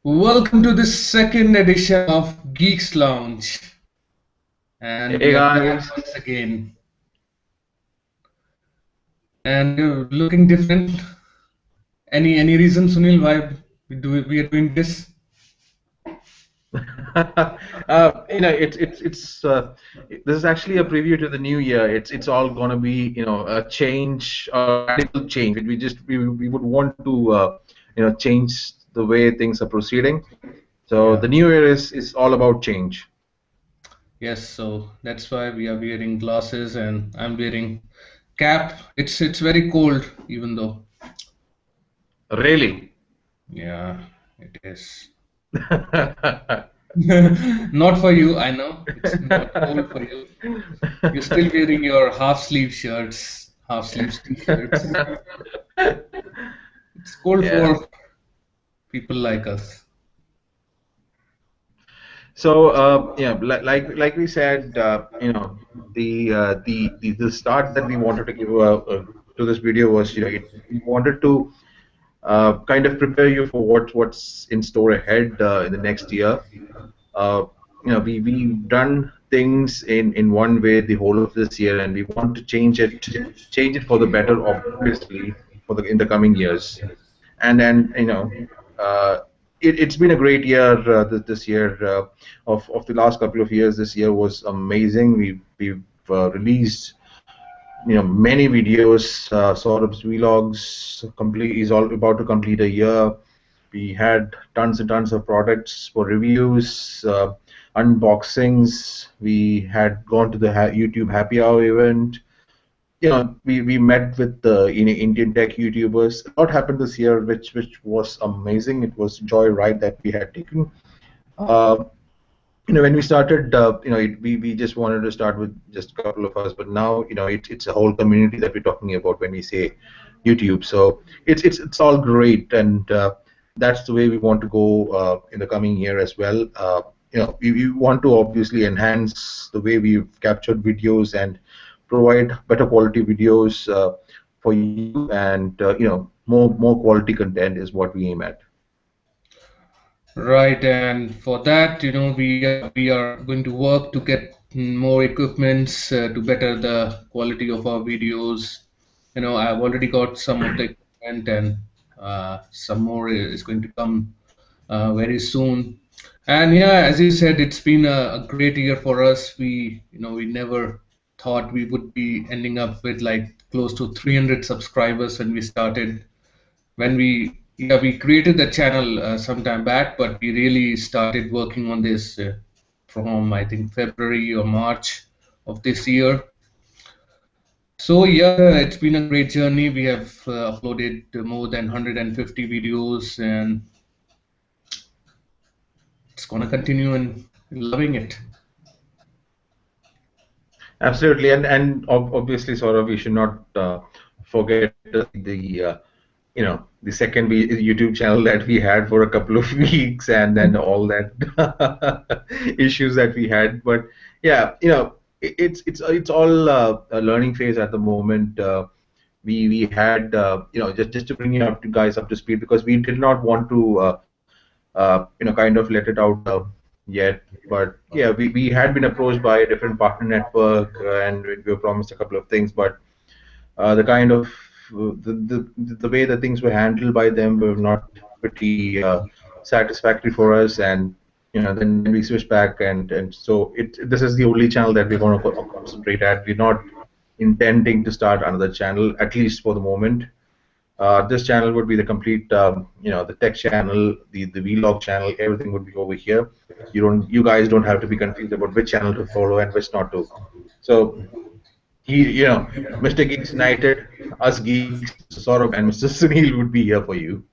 Welcome to the second edition of Geeks Lounge, and Hey we are back guys, once again. And you're looking different. Any reason, Sunil, why we are doing this? it's this is actually a preview to the new year. It's all gonna be a change, a radical change. We would want to change the way things are proceeding. So Yeah. the new year is all about change. Yes. So that's why we are wearing glasses, and I'm wearing cap. It's very cold, even though. Really. Yeah, it is. Not for you, I know. It's not cold for you. You're still wearing your half sleeve shirts, half sleeves t-shirts. It's cold Yeah. for people like us. So yeah, like we said, the start that we wanted to give to this video was we wanted to kind of prepare you for what's in store ahead in the next year. Uh, we've done things in one way the whole of this year, and we want to change it for the better, obviously, for the in the coming years. And it's been a great year this year. Of the last couple of years, this year was amazing. We've released many videos. Saurabh's vlogs complete is all about to complete a year. We had tons and tons of products for reviews, unboxings. We had gone to the YouTube Happy Hour event. We met with the Indian tech YouTubers. A lot happened this year, which was amazing. It was a joy ride that we had taken. Uh, when we started, we just wanted to start with just a couple of us, but now it's a whole community that we're talking about when we say YouTube. So it's all great, and that's the way we want to go in the coming year as well. We want to obviously enhance the way we've captured videos and provide better quality videos for you, and more quality content is what we aim at. Right, and for that, we are going to work to get more equipments to better the quality of our videos. I've already got some of the equipment, and some more is going to come very soon. And yeah, as you said, it's been a great year for us. We never thought we would be ending up with like close to 300 subscribers when we started. We created the channel some time back, but we really started working on this from I think February or March of this year. So yeah, it's been a great journey. We have uploaded more than 150 videos, and it's gonna continue and loving it. Absolutely, and obviously, Saurabh, we should not forget the second YouTube channel that we had for a couple of weeks, and then all that issues that we had. But yeah, it's all a learning phase at the moment. We had just to bring you up to guys up to speed, because we did not want to kind of let it out yet. But yeah, we had been approached by a different partner network, and we were promised a couple of things, but the kind of the way that things were handled by them were not pretty satisfactory for us. And then we switched back, and so this is the only channel that we're going to concentrate at. We're not intending to start another channel, at least for the moment. This channel would be the complete, the tech channel, the vlog channel. Everything would be over here. You guys don't have to be confused about which channel to follow and which not to. So Mr. Geeks United, us geeks, Mr. Saurabh and Mr. Sunil would be here for you.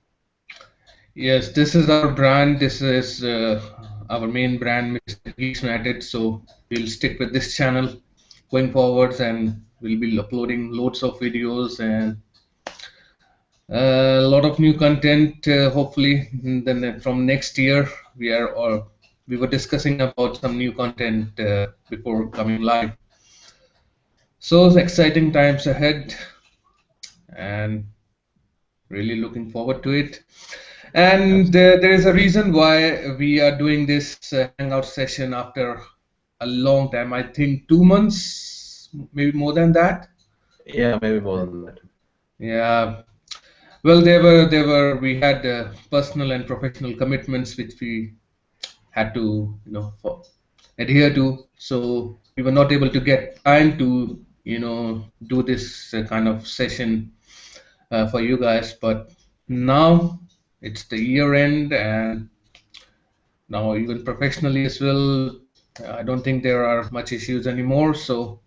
Yes, this is our brand. This is our main brand, Mr. Geeks United. So we'll stick with this channel going forwards, and we'll be uploading loads of videos and a lot of new content. Hopefully, and then from next year, we were discussing about some new content before coming live. So exciting times ahead, and really looking forward to it. And Absolutely. there is a reason why we are doing this hangout session after a long time. I think 2 months, maybe more than that. Yeah, maybe more than that. Yeah. Well, we had personal and professional commitments which we had to, adhere to. So we were not able to get time to, do this kind of session for you guys. But now it's the year end, and now even professionally as well, I don't think there are much issues anymore. So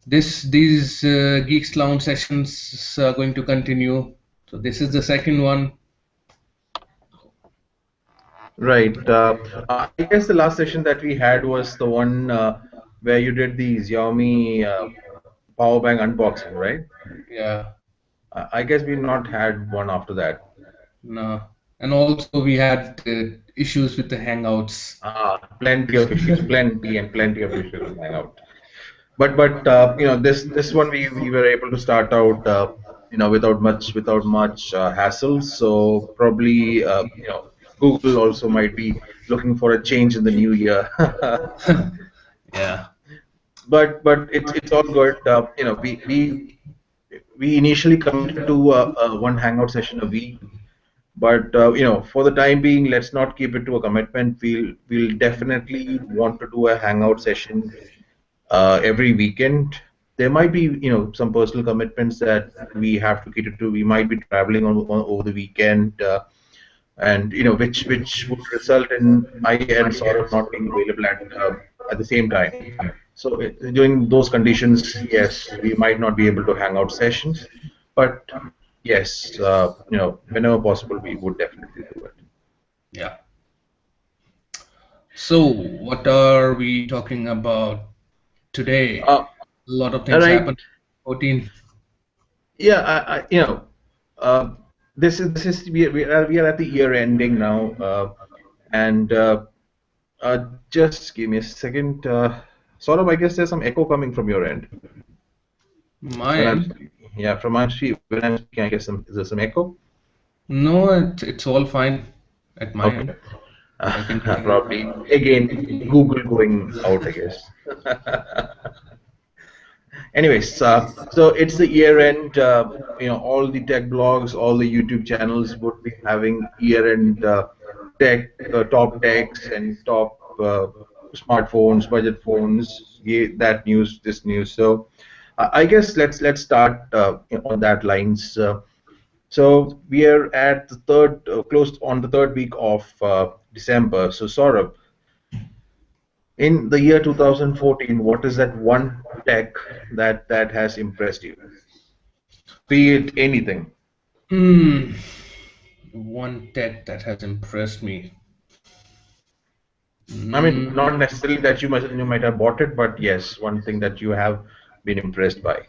these Geeks Lounge sessions are going to continue. So this is the second one. Right. I guess the last session that we had was the one where you did the Xiaomi power bank unboxing, right? Yeah. I guess we not had one after that. No. And also we had issues with the Hangouts. Plenty of issues, plenty and plenty of issues with Hangout. But this one we were able to start out without much hassle. So probably Google also might be looking for a change in the new year. Yeah. But it's all good. We initially committed to one Hangout session a week. But for the time being, let's not keep it to a commitment. We'll definitely want to do a hangout session every weekend. There might be some personal commitments that we have to cater to. We might be traveling on over the weekend, and which would result in I and Saurabh not being available at the same time. So during those conditions, yes, we might not be able to hang out sessions, but yes, whenever possible, we would definitely do it. Yeah. So what are we talking about today? Uh, A lot of all things right. happen. 14. Yeah, uh, we are at the year ending now, and just give me a second. Sort of, I guess there's some echo coming from your end My when I'm end? speaking. Yeah, when I'm speaking, I guess there's some echo. No, it's all fine at my Okay, end. I can hear probably you. again Google going out, I guess. Anyways, so it's the year end. All the tech blogs, all the YouTube channels would be having year end tech, top techs, and top smartphones, budget phones. Yeah, that news, this news. So I guess let's start on that lines. So we are at the close on the third week of December. So Saurabh, in the year 2014, what is that one tech that has impressed you? Be it anything. Hmm. One tech that has impressed me. I mean, Mm, not necessarily that you might have bought it, but yes, one thing that you have been impressed by.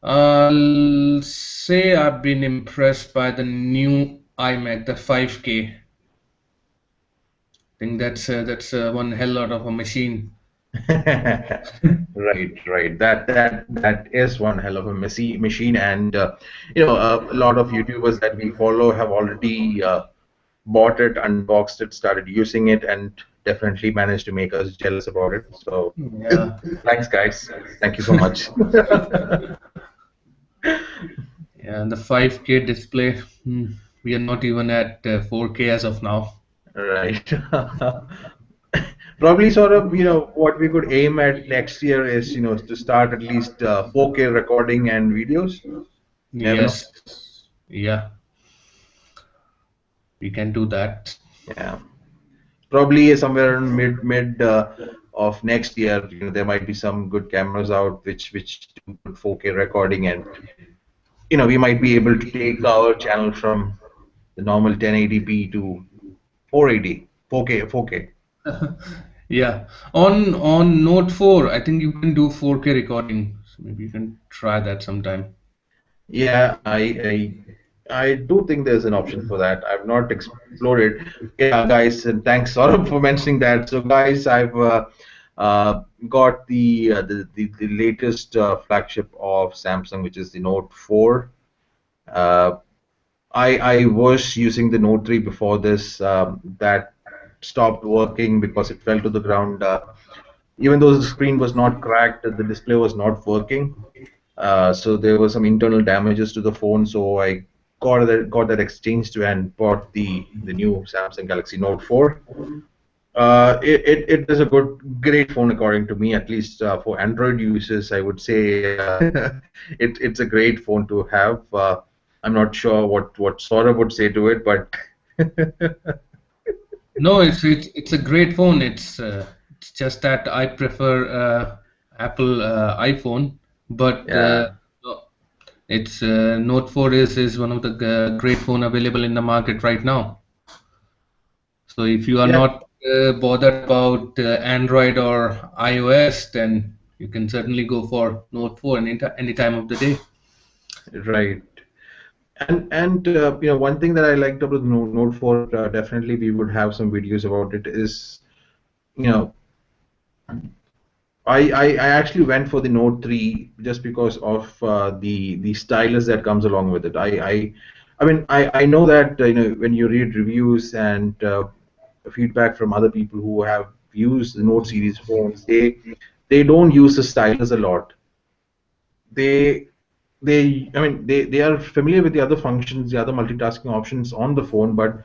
I'll say I've been impressed by the new iMac, the 5K. I think that's one hell lot of a machine. Right, right. That is one hell of a messy machine, and a lot of YouTubers that we follow have already bought it, unboxed it, started using it, and definitely managed to make us jealous about it. So, Yeah. thanks, guys. Thank you so much. Yeah, and the 5K display. We are not even at 4K as of now. Right. Probably sort of, what we could aim at next year is, to start at least 4K recording and videos. Never know. Yes. Yeah, we can do that. Yeah. Probably somewhere around mid of next year, there might be some good cameras out which do good 4K recording, and we might be able to take our channel from the normal 1080p to 480, 4K, 4K. Yeah. On Note 4, I think you can do 4K recording. So maybe you can try that sometime. Yeah, I do think there's an option for that. I've not explored it. Yeah, guys, and thanks Saurabh for mentioning that. So, guys, I've got the latest flagship of Samsung, which is the Note 4. Uh, I was using the Note 3 before this. That stopped working because it fell to the ground. Even though the screen was not cracked, the display was not working. So there were some internal damages to the phone. So I got that exchanged and bought the new Samsung Galaxy Note 4. It is a great phone according to me, at least for Android users. I would say it's a great phone to have. I'm not sure what Saurabh would say to it, but No, it's a great phone. It's just that I prefer Apple iPhone, but yeah, it's Note 4 is one of the great phone available in the market right now. So if you are yeah, not bothered about Android or iOS, then you can certainly go for Note 4 any time of the day. right. And one thing that I liked about the Note 4, definitely we would have some videos about it, is you know I actually went for the Note 3 just because of the stylus that comes along with it. I know that when you read reviews and feedback from other people who have used the Note series phones, they don't use the stylus a lot. They they are familiar with the other functions, the other multitasking options on the phone, but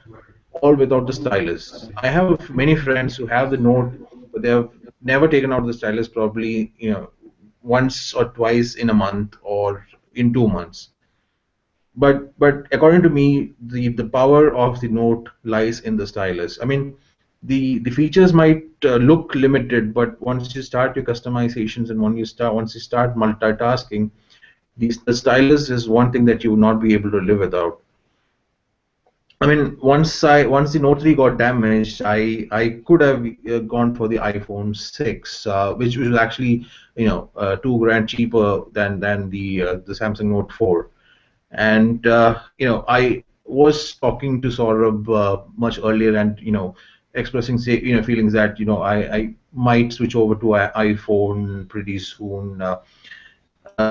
all without the stylus. I have many friends who have the Note, but they have never taken out the stylus, probably once or twice in a month or in 2 months. But according to me, the power of the Note lies in the stylus. I mean, the features might look limited, but once you start your customizations and once you start multitasking, the stylus is one thing that you will not be able to live without. I mean, once the Note 3 got damaged, I could have gone for the iPhone 6, which was actually 2 grand cheaper than the Samsung Note 4. And I was talking to Saurabh much earlier, and expressing feelings that I might switch over to iPhone pretty soon.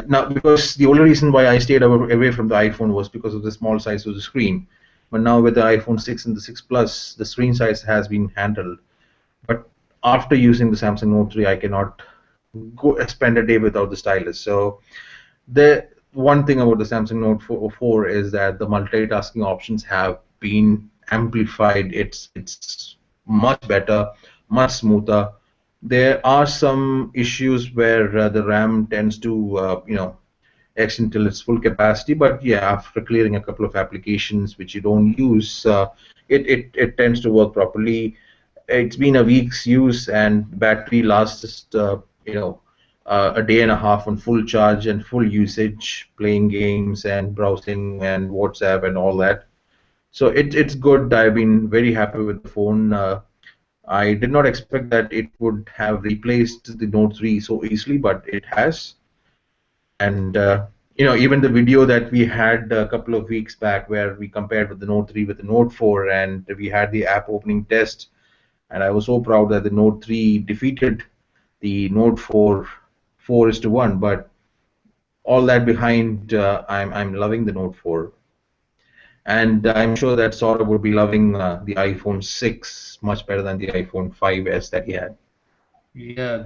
Now, because the only reason why I stayed away from the iPhone was because of the small size of the screen. But now with the iPhone 6 and the 6 Plus, the screen size has been handled. But after using the Samsung Note 3, I cannot go spend a day without the stylus. So the one thing about the Samsung Note 4 is that the multitasking options have been amplified. It's much better, much smoother. There are some issues where the RAM tends to extend till its full capacity, but yeah, after clearing a couple of applications which you don't use, it tends to work properly. It's been a week's use, and battery lasts just a day and a half on full charge and full usage, playing games and browsing and WhatsApp and all that. So it's good. I've been very happy with the phone. I did not expect that it would have replaced the Note 3 so easily, but it has. And even the video that we had a couple of weeks back, where we compared with the Note 3 with the Note 4, and we had the app opening test, and I was so proud that the Note 3 defeated the Note 4 4:1. But all that behind, I'm loving the Note 4, and I'm sure that Sora would be loving the iPhone 6 much better than the iPhone 5s that he had. Yeah,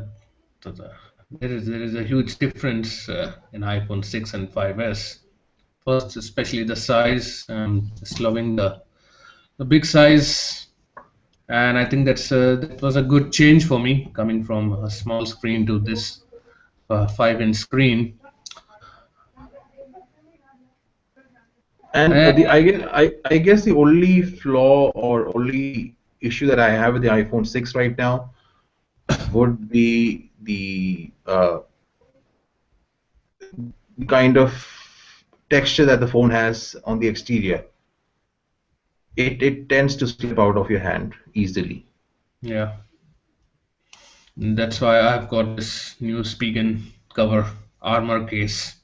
there is a huge difference in iPhone 6 and 5s. First, especially the size. Just loving the big size, and I think that was a good change for me coming from a small screen to this 5-inch screen. And And I guess the only flaw or only issue that I have with the iPhone 6 right now would be the kind of texture that the phone has on the exterior. It tends to slip out of your hand easily. yeah, that's why I've got this new Spigen cover armor case.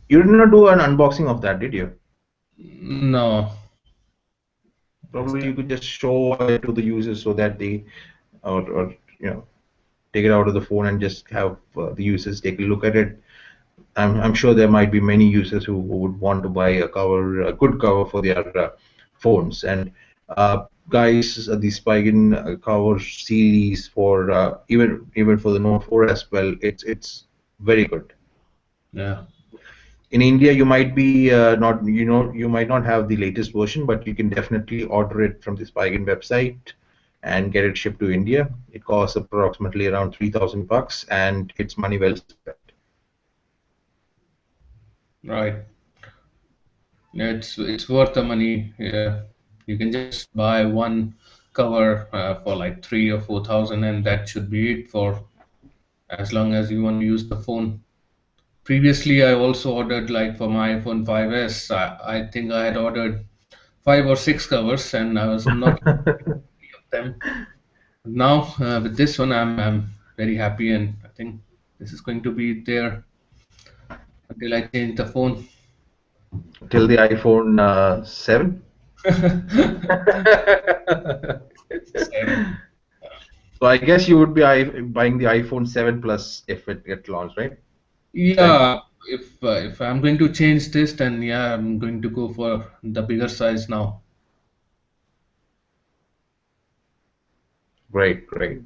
You did not do an unboxing of that, did you? No, Probably you could just show it to the users so that they or take it out of the phone and just have the users take a look at it. I'm sure there might be many users who would want to buy a cover, a good cover for their phones. And guys, the Spigen cover series for even for the Note 4 as well, it's very good. Yeah, In India, you might be not, you might not have the latest version, but you can definitely order it from the Spigen website and get it shipped to India. It costs approximately around $3,000, and it's money well spent. right. Yeah, it's worth the money. Yeah, you can just buy one cover for like 3 or 4 thousand, and that should be it for as long as you want to use the phone. Previously, I also ordered like for my iPhone 5s. I think I had ordered 5 or 6 covers, and I was not using any of them. Now with this one, I'm very happy, and I think this is going to be there until I change the phone. Till the iPhone 7. Seven. So I guess you would be buying the iPhone 7 Plus if it gets launched, right? Then Yeah, if I'm going to change this, then yeah, I'm going to go for the bigger size now. great, great.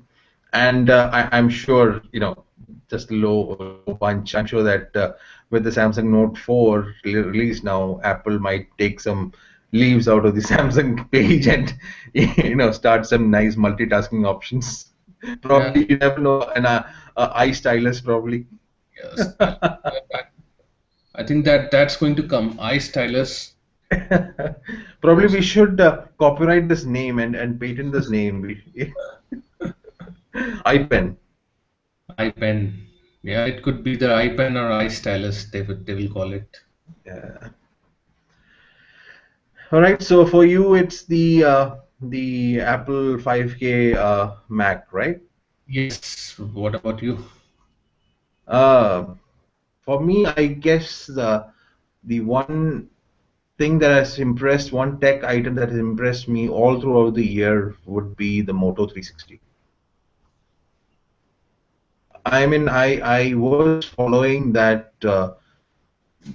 And I'm sure, just a low punch. I'm sure that with the Samsung Note 4 release now, Apple might take some leaves out of the Samsung page and start some nice multitasking options. Yeah, Probably you never know, an eye stylus probably. yes. I think that's going to come. Eye stylus. Probably we Yes. should copyright this name and patent this name. iPen. Eye pen. Yeah, it could be the eye pen or eye stylus. They will call it. Yeah. All right. So for you, it's the Apple 5K Mac, right? Yes. What about you? Uh, for me, I guess the one thing that has impressed, one tech item that has impressed me all throughout the year would be the Moto 360. I mean, I was following that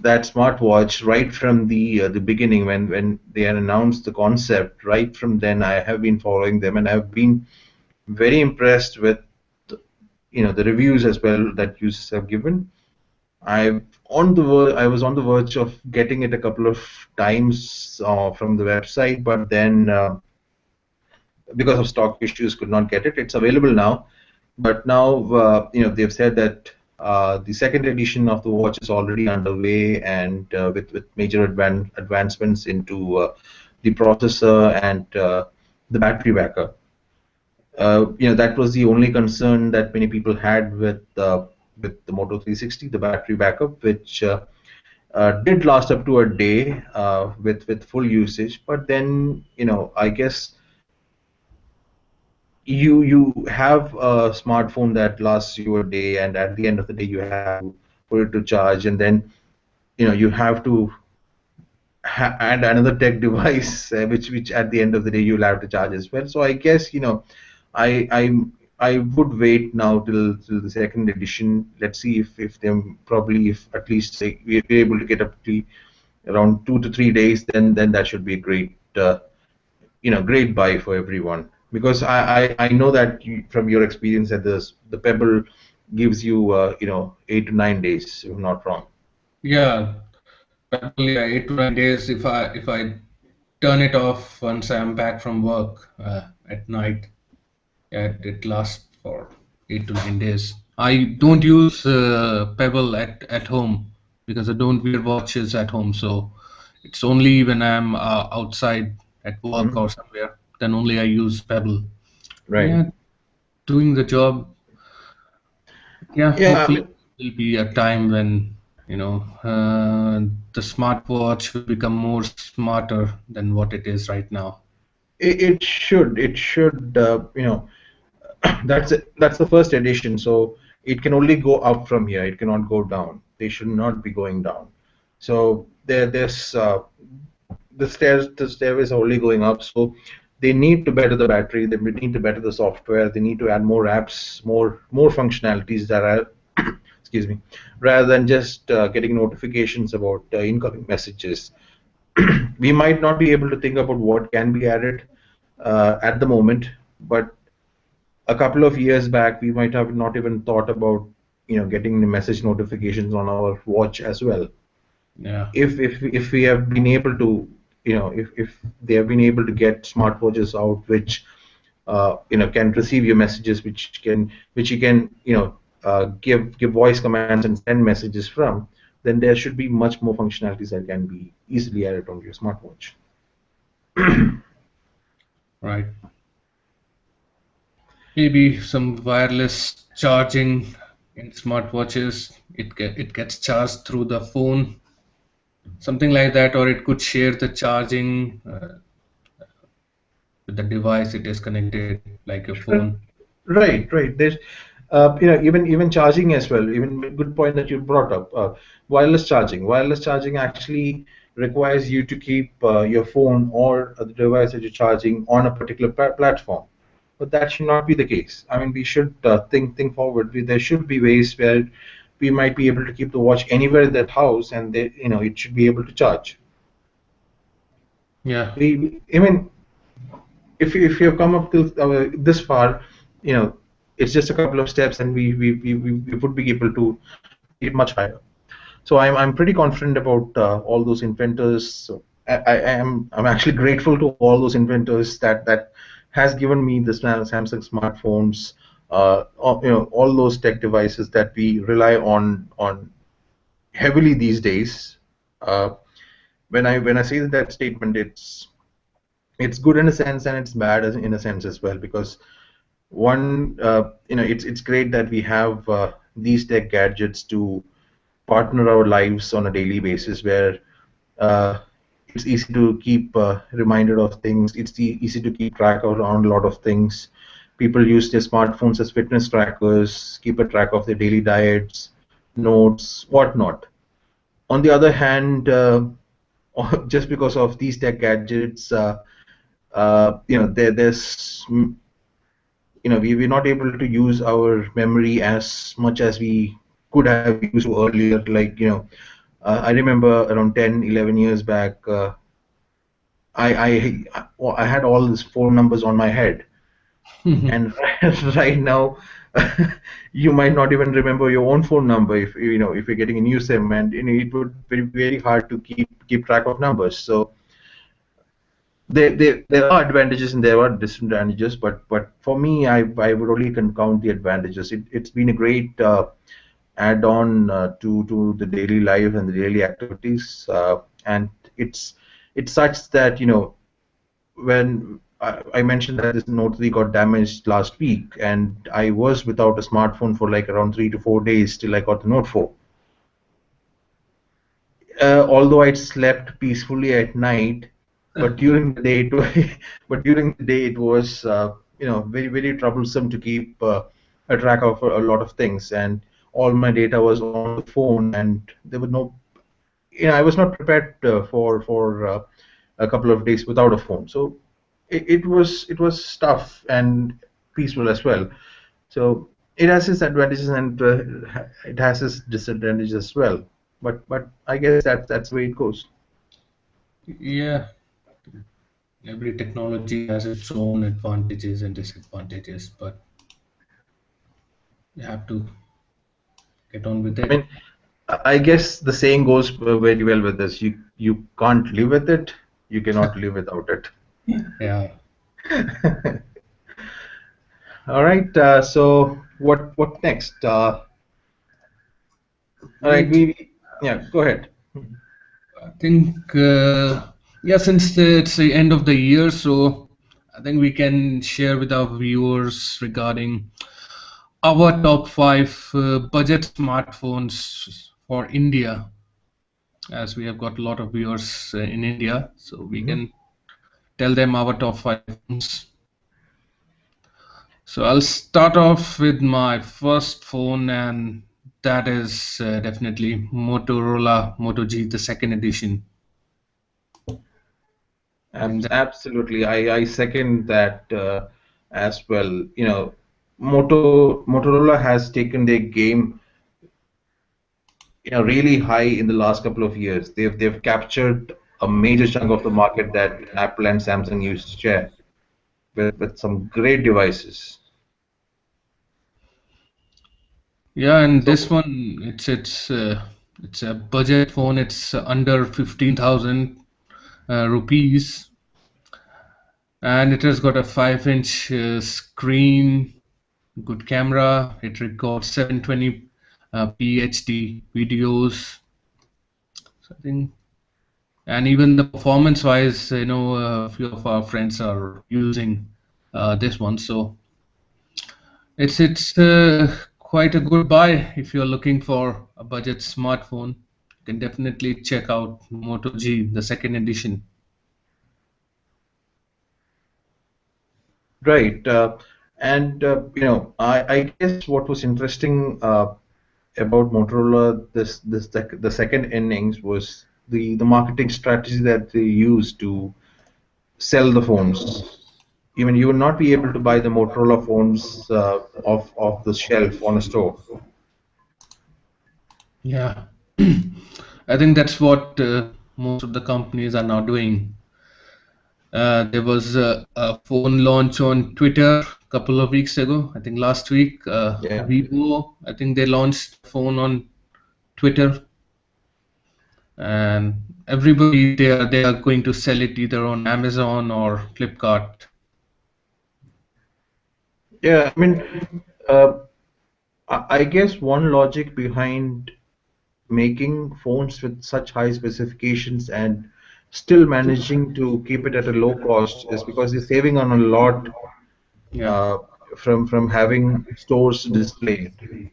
smartwatch right from the beginning when they had announced the concept. Right from then, I have been following them, and I've been very impressed with the reviews as well that users have given. I was on the verge of getting it a couple of times from the website, but then because of stock issues, could not get it. It's available now, but now they've said that the second edition of the watch is already underway, and with major advancements into the processor and the battery backup. That was the only concern that many people had with the Moto 360, the battery backup, which did last up to a day with full usage. But then, I guess you have a smartphone that lasts you a day, and at the end of the day, you have to put it to charge, and then you have to add another tech device, which at the end of the day you'll have to charge as well. So I guess I I would wait now till the second edition. Let's see if them probably if at least we're able to get up to around 2 to 3 days, then that should be a great buy for everyone. Because I know that from your experience that the Pebble gives you 8 to 9 days, if I'm not wrong. Yeah, probably 8 to 9 days. If I turn it off once I'm back from work at night, yeah, it lasts for 8 to 9 days. I don't use Pebble at home because I don't wear watches at home. So it's only when I'm outside at work Mhm. or somewhere, then only I use Pebble. Right. Yeah, doing the job. Yeah, Yeah, I hopefully mean, there'll be a time when the smartwatch will become more smarter than what it is right now. it should that's the first edition, so it can only go up from here. It cannot go down. They should not be going down. So there's the stairways are only going up. So they need to better the battery. They need to better the software. They need to add more apps, more functionalities that are excuse me, rather than just getting notifications about incoming messages. We might not be able to think about what can be added at the moment, but a couple of years back, we might have not even thought about, getting the message notifications on our watch as well. Yeah. If we have been able to, if they have been able to get smartwatches out which can receive your messages, which you can give voice commands and send messages from, then there should be much more functionalities that can be easily added onto your smartwatch. Right. Maybe some wireless charging in smartwatches. It gets charged through the phone, something like that, or it could share the charging with the device it is connected, like your phone. Right, right. There's, even charging as well. Even good point that you brought up. Wireless charging. Wireless charging actually requires you to keep your phone or the device that you're charging on a particular platform. But that should not be the case. I mean, we should think forward. There should be ways where we might be able to keep the watch anywhere in that house, and it should be able to charge. Yeah. I mean, if you've come up to this far, you know, it's just a couple of steps, and we would be able to take it much higher. So I'm pretty confident about all those inventors. So I'm actually grateful to all those inventors that has given me the Samsung smartphones, all those tech devices that we rely on heavily these days. Uh, when I say that statement, it's good in a sense and it's bad in a sense as well, because one, it's great that we have these tech gadgets to partner our lives on a daily basis, where uh, it's easy to keep reminded of things. It's easy to keep track around a lot of things. People use their smartphones as fitness trackers, keep a track of their daily diets, notes, whatnot. On the other hand, just because of these tech gadgets, we're not able to use our memory as much as we could have used to earlier. Like, I remember around 10, 11 years back, I had all these phone numbers on my head, and right now, you might not even remember your own phone number if you're getting a new SIM, and it would be very hard to keep track of numbers. So there are advantages and there are disadvantages, but for me, I would only can count the advantages. It's been a great add-on to the daily life and the daily activities, and it's such that when I mentioned that this Note 3 got damaged last week, and I was without a smartphone for like around 3 to 4 days till I got the Note 4. Although I slept peacefully at night, but during the day, but during the day it was very very troublesome to keep a track of a lot of things, and all my data was on the phone, and there was no, I was not prepared for a couple of days without a phone. So it was tough and peaceful as well. So it has its advantages and it has its disadvantages as well. But I guess that's the way it goes. Yeah. Every technology has its own advantages and disadvantages, but you have to get on with I it. mean, I guess the saying goes very well with this. You can't live with it. You cannot live without it. Yeah. All right. So what next? All right. Right. Yeah. Go ahead. I think, yeah, since it's the end of the year, so I think we can share with our viewers regarding our top five budget smartphones for India, as we have got a lot of viewers in India, so we Mhm. can tell them our top five phones. So I'll start off with my first phone, and that is definitely Motorola Moto G, the second edition. I think that, Absolutely. I second that as well. Motorola has taken their game really high in the last couple of years. They've captured a major chunk of the market that Apple and Samsung used to share with some great devices. Yeah, and So this one, it's a budget phone. It's under 15,000 rupees, and it has got a 5-inch screen, good camera. It records 720 p videos. So I think, and even the performance-wise, a few of our friends are using this one. So it's quite a good buy if you're looking for a budget smartphone. You can definitely check out Moto G, the second edition. right, and I guess what was interesting about Motorola the second innings was the marketing strategy that they used to sell the phones. Even you will not be able to buy the Motorola phones off the shelf on a store. Yeah, I think that's what most of the companies are now doing. There was a phone launch on Twitter a couple of weeks ago. I think last week, Yeah. Vivo. I think they launched a phone on Twitter, and everybody they are going to sell it either on Amazon or Flipkart. Yeah, I mean, uh, I guess one logic behind making phones with such high specifications and still managing to keep it at a low cost is because they're saving on a lot Yeah, uh, from having stores to display it.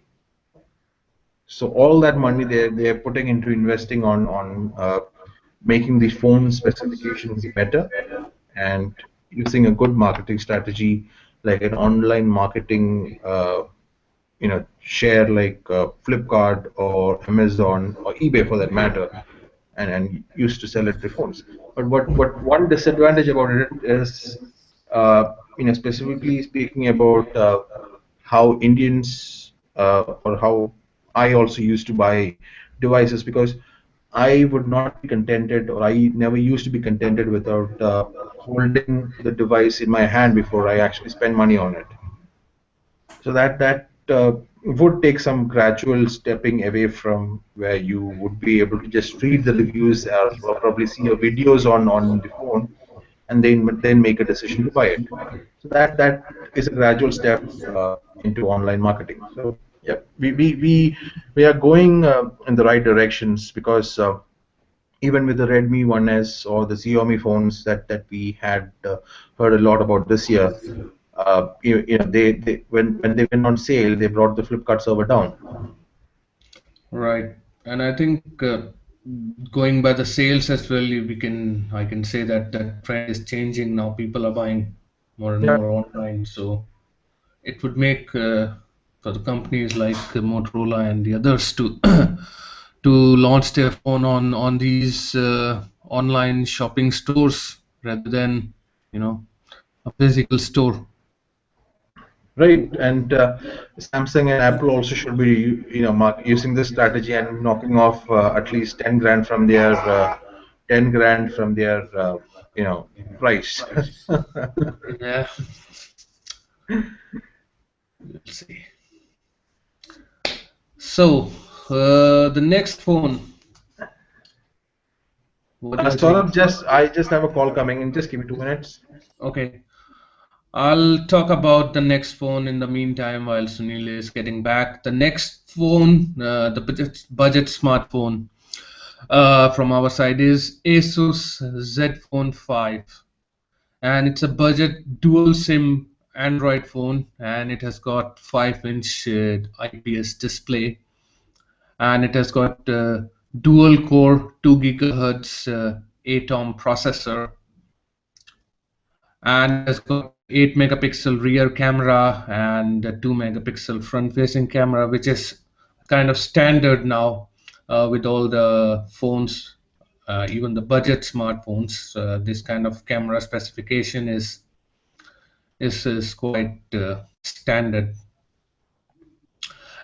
So all that money they're putting into investing on making the phone specifications better and using a good marketing strategy like an online marketing share like Flipkart or Amazon or eBay for that matter, and used to sell it to phones. But what one disadvantage about it is, specifically speaking about how Indians or how I also used to buy devices because I would not be contented, or I never used to be contented without holding the device in my hand before I actually spend money on it. So that would take some gradual stepping away from where you would be able to just read the reviews or probably see your videos on the phone and then make a decision to buy it. So that is a gradual step into online marketing. So yeah, we are going in the right directions because even with the Redmi 1S or the Xiaomi phones that we had heard a lot about this year, they when they went on sale, they brought the Flipkart server down. right. And I think going by the sales as well, we can I can say that that trend is changing now. People are buying more and Yeah. more online, so it would make for the companies like Motorola and the others to to launch their phone on these online shopping stores rather than you know a physical store. Right, and Samsung and Apple also should be, using this strategy and knocking off at least 10 grand from their, price. Yeah, we'll see. So the next phone, what do you think? Saurabh, I just have a call coming in. Just give me 2 minutes. Okay, I'll talk about the next phone in the meantime while Sunil is getting back. The next phone, the budget smartphone from our side is Asus Z Phone 5, and it's a budget dual SIM Android phone, and it has got 5-inch IPS display, and it has got dual core 2 gigahertz ATOM processor, and it has got 8 megapixel rear camera and a 2 megapixel front facing camera, which is kind of standard now with all the phones, even the budget smartphones. This kind of camera specification is quite standard.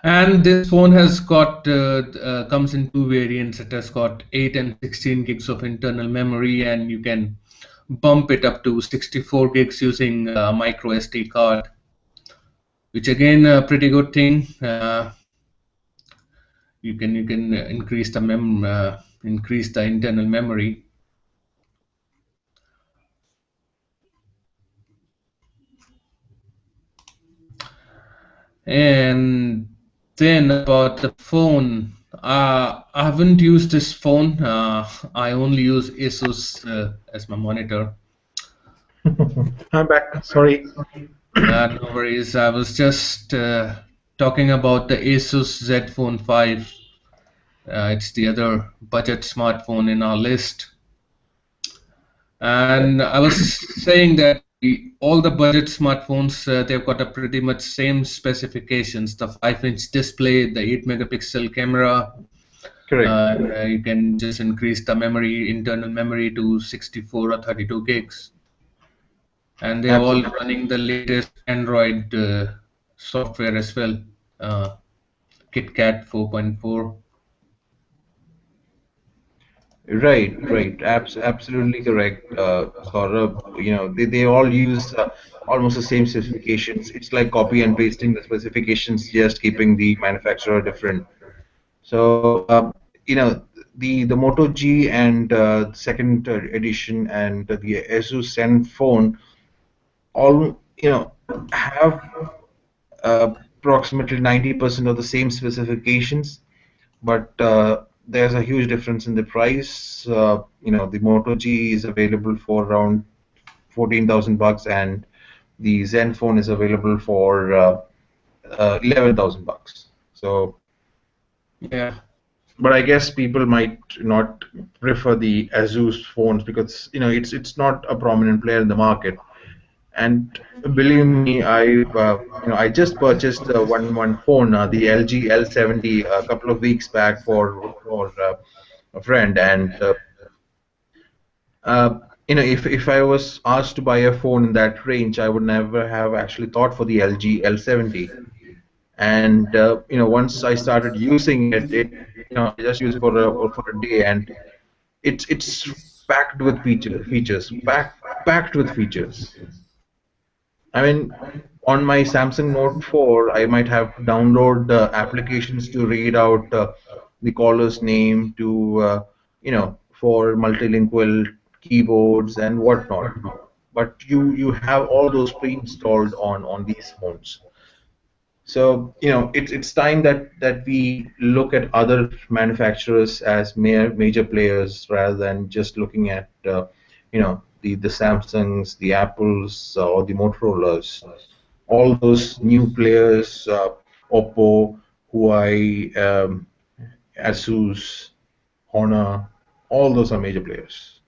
And this phone has got comes in two variants. It has got 8 and 16 gigs of internal memory, and you can bump it up to 64 gigs using micro SD card, which again a pretty good thing. You can increase the internal memory. And then about the phone, I haven't used this phone. I only use Asus as my monitor. I'm back. Sorry. No worries. I was just talking about the Asus Z Phone 5. It's the other budget smartphone in our list. And I was saying that all the budget smartphones, they've got a pretty much same specifications. The 5-inch display, the 8 megapixel camera. Correct. You can just increase the memory, internal memory to 64 or 32 gigs. And they're all Absolutely. running the latest Android software as well. Uh, KitKat 4.4. Right, right. Absolutely correct, Saurabh. They all use almost the same specifications. It's like copy and pasting the specifications, just keeping the manufacturer different. So, the Moto G and second edition and the Asus Zen phone all, have approximately 90% of the same specifications, but there's a huge difference in the price. The Moto G is available for around 14,000 bucks, and the Zen phone is available for 11,000 bucks. So, Yeah, but I guess people might not prefer the Asus phones because it's not a prominent player in the market. And believe me, I just purchased one phone, the LG L70, a couple of weeks back for a friend, and if I was asked to buy a phone in that range, I would never have actually thought for the LG L70. And once I started using it, I just use it for a day, and it's packed with packed with features. I mean, on my Samsung Note 4, I might have to download applications to read out the caller's name for multilingual keyboards and whatnot. But you have all those pre-installed on these phones. So, it's time that we look at other manufacturers as major players rather than just looking at the Samsungs, the Apples, or the Motorola's. All those new players, Oppo, Huawei, Asus, Honor, all those are major players.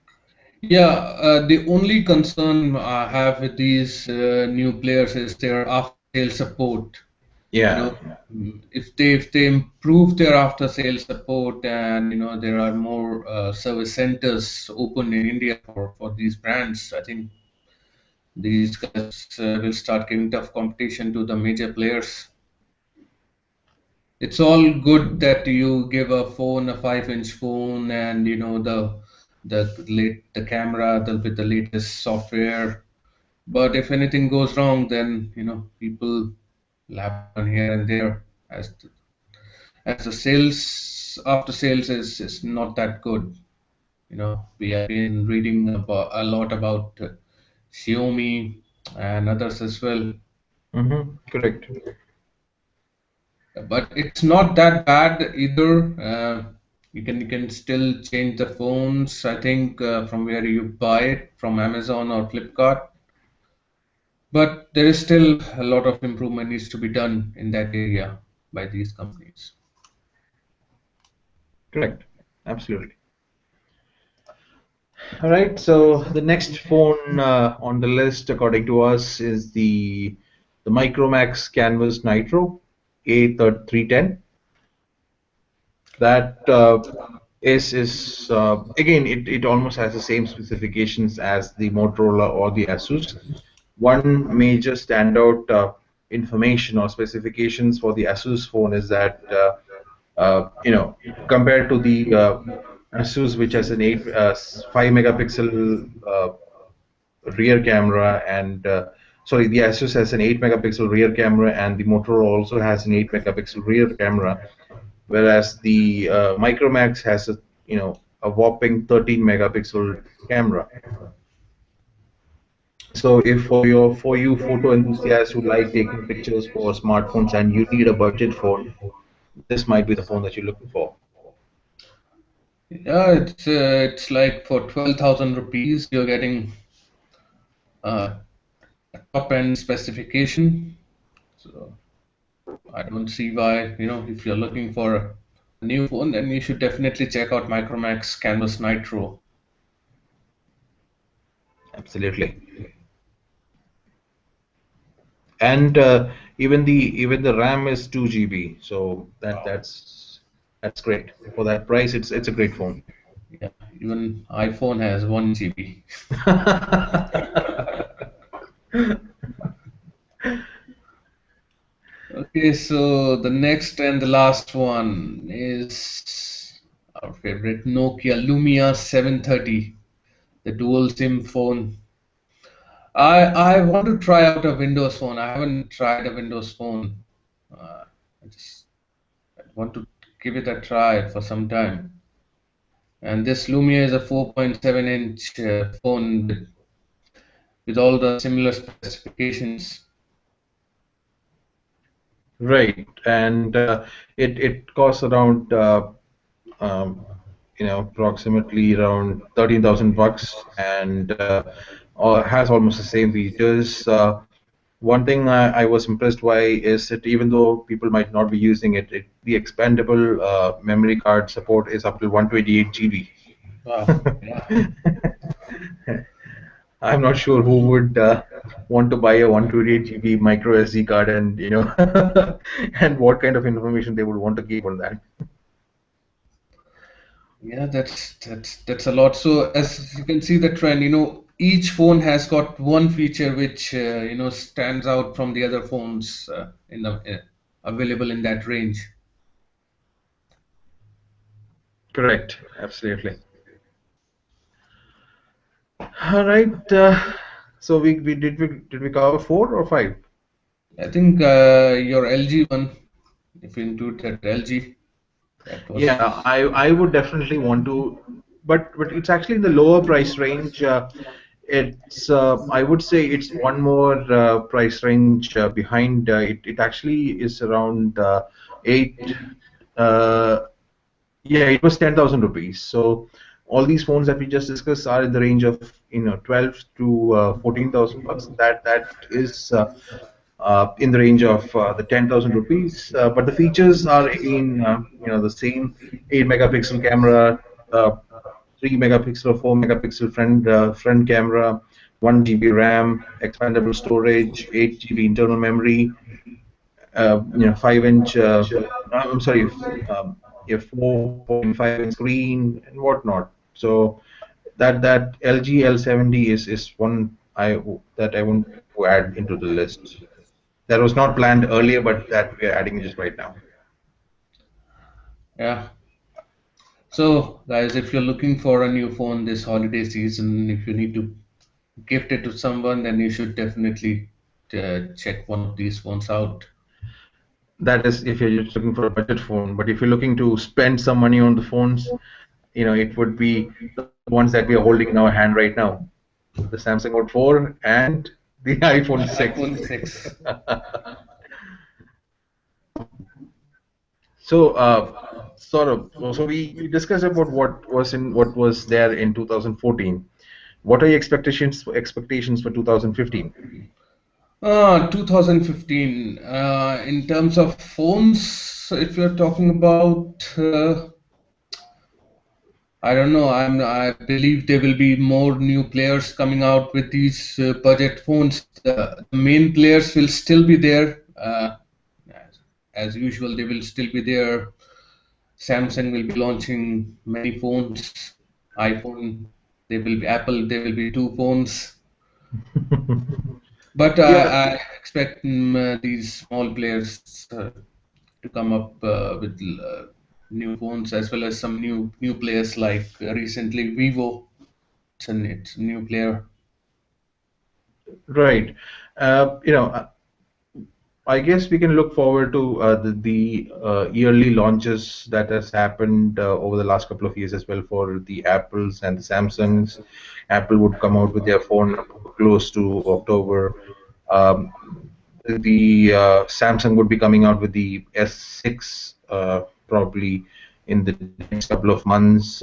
yeah. The only concern I have with these new players is their after-sale support. You Yeah. know, if they improve their after-sale support, and there are more service centers open in India for these brands, I think these guys will start giving tough competition to the major players. It's all good that you give a phone, a 5-inch phone, and the camera with the latest software. But if anything goes wrong, then people lap on here and there, as the sales after sales is not that good. We have been reading about a lot about Xiaomi and others as well. Correct. But it's not that bad either. You can still change the phones, I think, from where you buy it, from Amazon or Flipkart. But there is still a lot of improvement needs to be done in that area by these companies. Correct. Absolutely. All right, so the next phone on the list, according to us, is the Micromax Canvas Nitro A310. That is again, it almost has the same specifications as the Motorola or the Asus. One major standout. information or specifications for the Asus phone is that compared to the Asus, which has an 5 megapixel rear camera, and sorry, the Asus has an 8 megapixel rear camera, and the Motorola also has an 8 megapixel rear camera, whereas the Micromax has a whopping 13 megapixel camera. So if for you photo enthusiasts who like taking pictures for smartphones and you need a budget phone, this might be the phone that you're looking for. Yeah, it's like for 12,000 rupees, you're getting uh, a top-end specification. So I don't see why, if you're looking for a new phone, then you should definitely check out Micromax Canvas Nitro. Absolutely. And even the RAM is 2 GB, so Wow. that's great. For that price, it's a great phone. Yeah, even iPhone has 1 GB. Okay, so the next and the last one is our favorite Nokia Lumia 730, the dual SIM phone. I want to try out a Windows phone. I haven't tried a Windows phone. I just want to give it a try for some time. And this Lumia is a 4.7-inch phone with all the similar specifications. Right, and it costs around approximately around 13,000 bucks, and has almost the same features. One thing I was impressed by is that even though people might not be using it, the expandable memory card support is up to 128 GB. Wow. Yeah. I'm not sure who would want to buy a 128 GB micro SD card, and and what kind of information they would want to keep on that. Yeah, that's a lot. So as you can see the trend, each phone has got one feature which stands out from the other phones in the available in that range. Correct, absolutely. All right. So we cover four or five? I think your LG one, if you include that LG, that Yeah, was I would definitely want to, but it's actually in the lower price range. It's I would say it's one more price range behind. It actually is around eight. Uh, yeah, it was 10,000 rupees. So all these phones that we just discussed are in the range of 12 to 14,000 bucks. That is in the range of the 10,000 rupees. But the features are again, the same 8 megapixel camera, uh, 3 megapixel or 4 megapixel front camera, 1 GB RAM, expandable storage, 8 GB internal memory, 5-inch, I'm sorry, a 4.5-inch screen and whatnot. So that LG L70 is one that I want to add into the list. That was not planned earlier, but that we are adding just right now. yeah. So guys, if you're looking for a new phone this holiday season, if you need to gift it to someone, then you should definitely check one of these phones out. That is if you're just looking for a budget phone. But if you're looking to spend some money on the phones, it would be the ones that we are holding in our hand right now, the Samsung Note 4 and the iPhone 6. iPhone 6. So, so we discussed about what was there in 2014. What are your expectations for 2015? 2015. In terms of phones, if you're talking about, I don't know. I believe there will be more new players coming out with these budget phones. The main players will still be there. As usual, they will still be there. Samsung will be launching many phones. iPhone, there will be Apple, there will be two phones. But Yeah, I expect these small players to come up with new phones, as well as some new players like recently Vivo. It's a new player. right. You know, I guess we can look forward to the yearly launches that has happened over the last couple of years as well for the Apples and the Samsungs. Apple would come out with their phone close to October. Um, the Samsung would be coming out with the S6 probably in the next couple of months.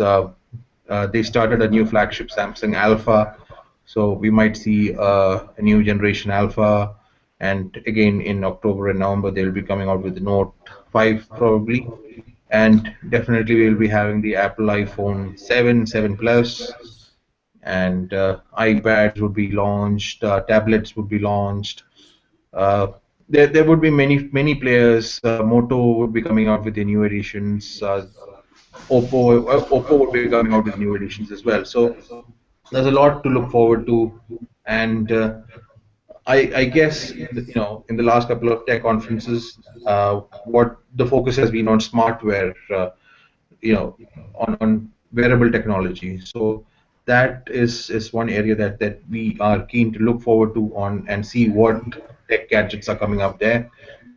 They started a new flagship Samsung Alpha, so we might see a new generation Alpha. And again, in October and November, they'll be coming out with the Note 5 probably. And definitely, we'll be having the Apple iPhone 7, 7 Plus, and iPads would be launched, tablets would be launched. Uh, there would be many players. Moto would be coming out with the new editions. Oppo would be coming out with new editions as well. So there's a lot to look forward to, and I guess in the last couple of tech conferences, what the focus has been on smartware, on wearable technology. So that is one area that we are keen to look forward to on and see what tech gadgets are coming up there.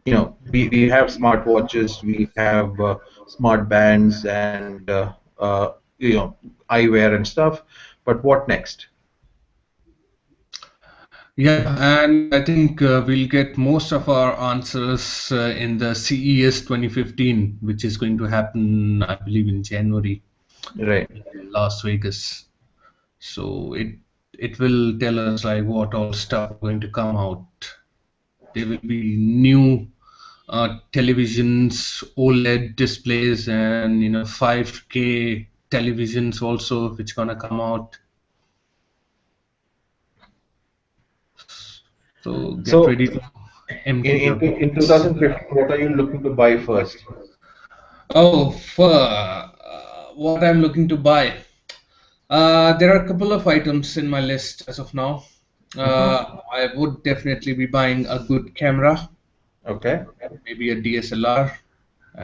We have smartwatches, we have smart bands, and eyewear and stuff. But what next? Yeah, and I think we'll get most of our answers in the CES 2015, which is going to happen, I believe, in January Right. in Las Vegas. So it will tell us like what all stuff are going to come out. There will be new televisions, OLED displays, and 5K televisions also, which gonna come out. So get So ready to in empty in, your in pockets. 2015, what are you looking to buy first? Oh, for what I'm looking to buy. There are a couple of items in my list as of now. Hmm. I would definitely be buying a good camera, Okay. maybe a DSLR,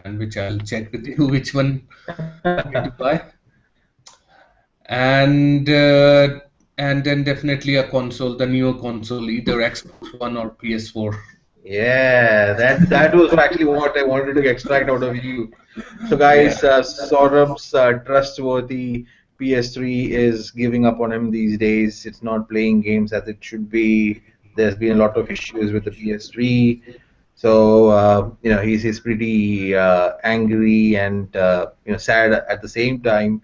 and which I'll check with you which one I'm going to buy, and uh, and then definitely a console, the newer console, either Xbox One or PS4. Yeah, that was actually what I wanted to extract out of you. So, Yeah. guys, Saurabh's trustworthy PS3 is giving up on him these days. It's not playing games as it should be. There's been a lot of issues with the PS3. So, he's pretty angry and sad at the same time.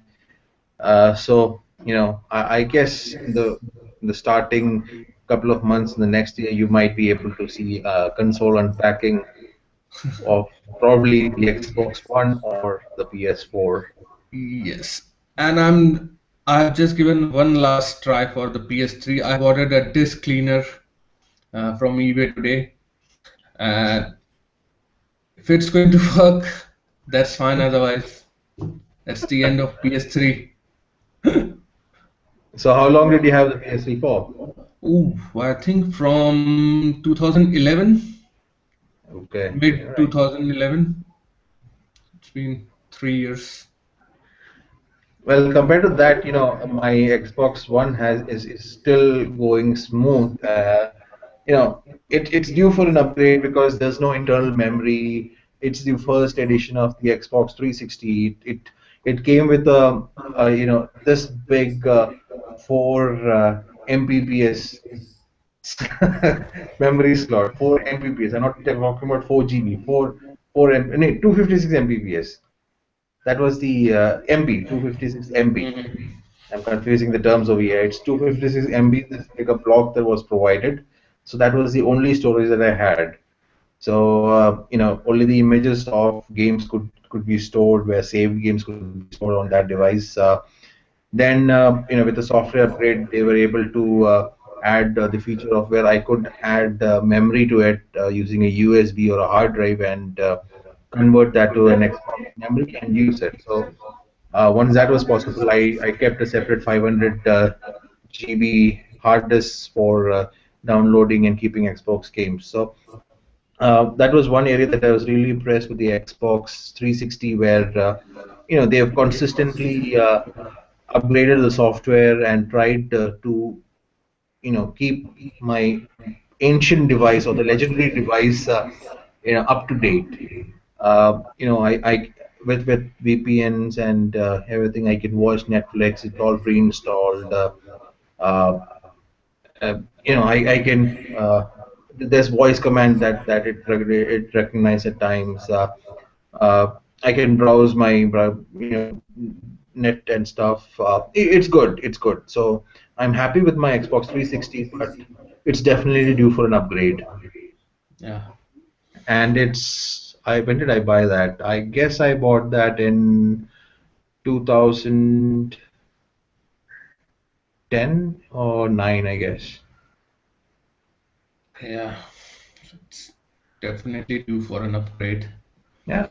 I guess in the starting couple of months in the next year, you might be able to see console unpacking of probably the Xbox One or the PS4. Yes, and I've just given one last try for the PS3. I've ordered a disc cleaner from eBay today. Uh, if it's going to work, that's fine. Otherwise, that's the end of PS3. So, how long did you have the PS3 for? Ooh, I think from 2011, Okay, all mid right. 2011. It's been 3 years. Well, compared to that, my Xbox One is still going smooth. It's due for an upgrade because there's no internal memory. It's the first edition of the Xbox 360. It came with this big 4 Mbps memory slot, 4 Mbps. I'm not talking about 4 GB, 4 M, no, 256 Mbps. That was the MB, 256 MB. Mhm. I'm confusing the terms over here. It's 256 MB, this bigger block that was provided. So that was the only storage that I had. So only the images of games could be stored, where saved games could be stored on that device. Then with the software upgrade, they were able to add the feature of where I could add memory to it using a USB or a hard drive and convert that to an Xbox memory and use it. So once that was possible, I kept a separate 500 GB hard disk for downloading and keeping Xbox games. So that was one area that I was really impressed with the Xbox 360, where they have consistently upgraded the software and tried to keep my ancient device or the legendary device up to date. I with VPNs and everything, I can watch Netflix. It's all pre-installed. Uh, I can there's voice command that it recognizes at times. I can browse my net and stuff. It's good. It's good. So I'm happy with my Xbox 360, but it's definitely due for an upgrade. Yeah. And it's I when did I buy that? I guess I bought that in 2010 or 9, I guess. Yeah. It's definitely due for an upgrade. Yeah.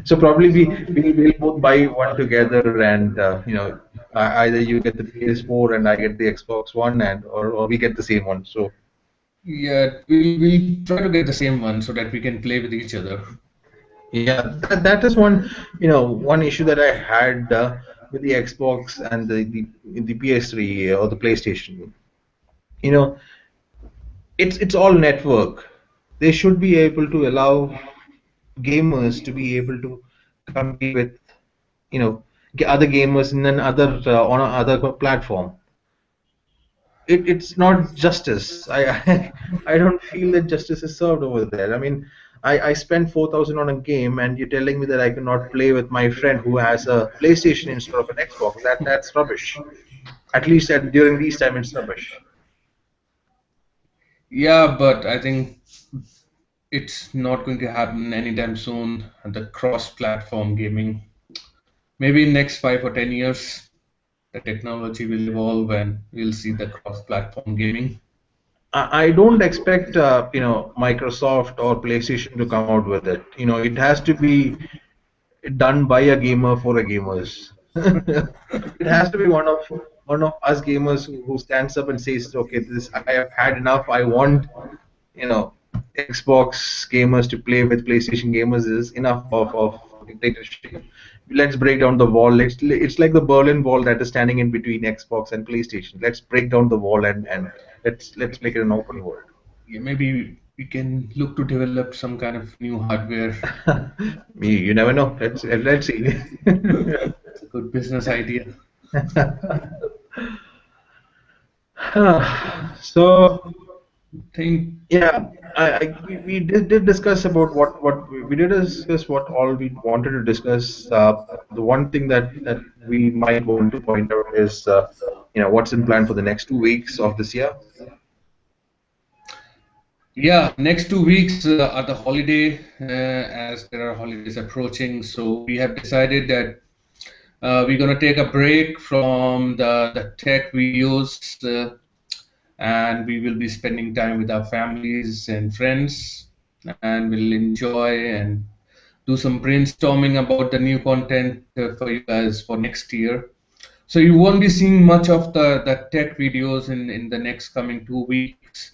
So probably we'll both buy one together, and either you get the PS4 and I get the Xbox One, and or we get the same one. So Yeah, we'll try to get the same one so that we can play with each other. yeah, that is one issue that I had with the Xbox and the PS3 or the PlayStation. You know, it's all network. They should be able to allow gamers to be able to compete with other gamers in another on another platform. It's not justice. I don't feel that justice is served over there. I mean, I spent 4,000 on a game, and you're telling me that I cannot play with my friend who has a PlayStation instead of an Xbox. That's rubbish. At least during these time, it's rubbish. Yeah, but I think it's not going to happen anytime soon. The cross-platform gaming, maybe in next 5 or 10 years, the technology will evolve and we'll see the cross-platform gaming. I don't expect Microsoft or PlayStation to come out with it. It has to be done by a gamer for a gamers. It has to be one of us gamers who stands up and says, "Okay, this I have had enough. I want you know Xbox gamers to play with PlayStation gamers. Is enough of dictatorship. Let's break down the wall. It's like the Berlin Wall that is standing in between Xbox and PlayStation. Let's break down the wall and let's make it an open world." Yeah, maybe we can look to develop some kind of new hardware. You never know. Let's see. It's a good business idea. So Think, yeah, we did discuss about what we did discuss what all we wanted to discuss. The one thing that we might want to point out is what's in plan for the next 2 weeks of this year. yeah, next 2 weeks are the holiday, as there are holidays approaching. So we have decided that we're gonna take a break from the tech videos, and we will be spending time with our families and friends, and we'll enjoy and do some brainstorming about the new content for you guys for next year. So you won't be seeing much of the tech videos in the next coming 2 weeks.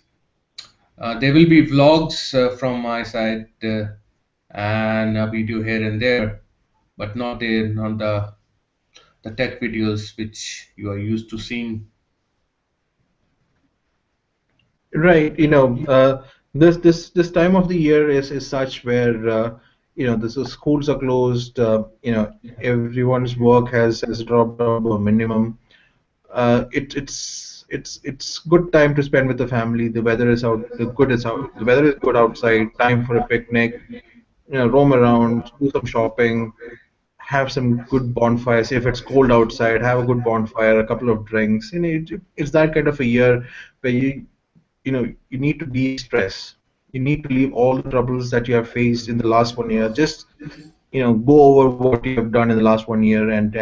There will be vlogs from my side and a video here and there, but not the tech videos which you are used to seeing. Right, this time of the year is such where the schools are closed. Everyone's work has dropped down to a minimum. It's good time to spend with the family. The weather is out. The weather is good outside. Time for a picnic. Roam around, do some shopping, have some good bonfires. If it's cold outside, have a good bonfire, a couple of drinks. It's that kind of a year where you need to de-stress. You need to leave all the troubles that you have faced in the last 1 year. Just go over what you have done in the last 1 year, and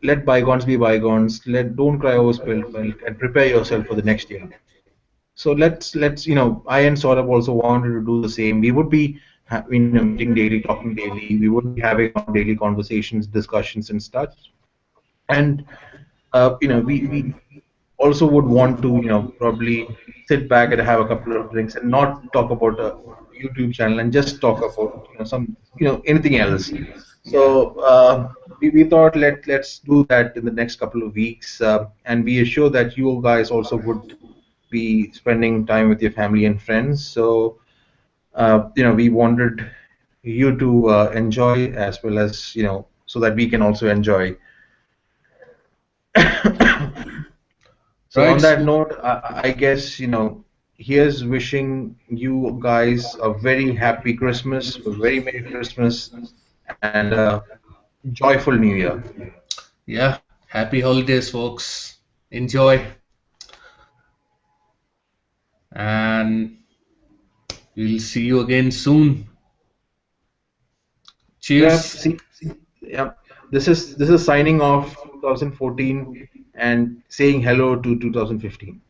let bygones be bygones. Don't cry over spilled milk, and prepare yourself for the next year. So let's I and Saurabh also wanted to do the same. We would be meeting daily, talking daily. We would be having our daily conversations, discussions, and such. And we also would want to, probably sit back and have a couple of drinks and not talk about a YouTube channel and just talk about, some, anything else. Yeah. So we thought let's do that in the next couple of weeks, and we assure that you guys also would be spending time with your family and friends. So we wanted you to enjoy as well as, so that we can also enjoy. So Right. on that So, note, I guess, here's wishing you guys a very happy Christmas, a very Merry Christmas, and a joyful New Year. yeah. Happy holidays, folks. Enjoy, and we'll see you again soon. Yeah, Cheers. see, yeah, this is signing off 2014 and saying hello to 2015.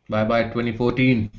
Bye bye, 2014.